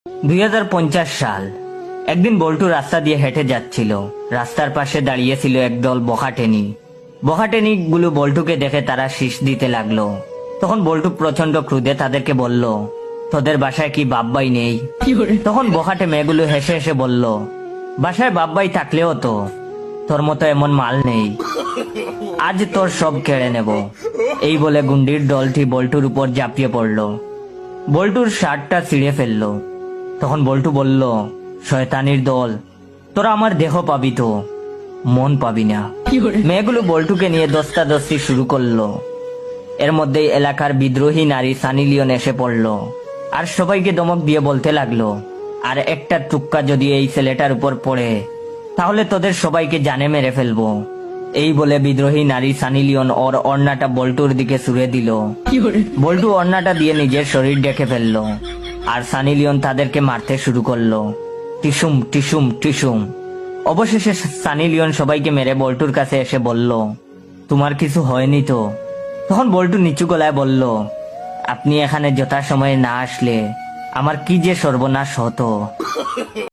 2050 সাল। একদিন বল্টু রাস্তা দিয়ে হেঁটে যাচ্ছিল। রাস্তার পাশে দাঁড়িয়েছিল একদল বখাটেনি। বখাটেনি গুলো বল্টুকে দেখে তারা শীষ দিতে লাগলো। তখন বল্টু প্রচন্ড ক্রোধে তাদেরকে বলল, তোদের বাসায় কি বাপ্পাই নেই? তখন বখাটে মেয়েগুলো হেসে হেসে বলল, বাসায় বাপ্পাই থাকলেও তো তোর মতো এমন মাল নেই, আজ তোর সব কেড়ে নেব। এই বলে গুন্ডির দলটি বল্টুর উপর ঝাঁপিয়ে পড়ল। বল্টুর শার্টটা ছিঁড়ে ফেললো। তখন বল্টু বলল, শয়তানির দল, তোরা আমার দেহ পাবি তো মন পাবি না। মেয়েগুলো বল্টুকে নিয়ে দস্তাদস্তি শুরু করলো। এর মধ্যেই এলাকার বিদ্রোহী নারী সানি লিওন এসে পড়লো আর সবাইকে ধমক দিয়ে বলতে লাগলো, আর একটা টুক্কা যদি এই ছেলেটার উপর পড়ে তাহলে তোদের সবাইকে জানে মেরে ফেলবো। এই বলে বিদ্রোহী নারী সানি লিওন ওর ওড়নাটা বল্টুর দিকে ছুঁড়ে দিল। বল্টু ওড়নাটা দিয়ে নিজের শরীর ঢেকে ফেললো আর সানি লিওন তাদেরকে মারতে শুরু করলো, টিসুম টিসুম টিসুম। অবশেষে সানি লিওন সবাইকে মেরে বল্টুর কাছে এসে বলল, তোমার কিছু হয়নি তো? তখন বল্টু নিচু গলায় বলল, আপনি এখানে যথাসময়ে না আসলে আমার কি যে সর্বনাশ হতো।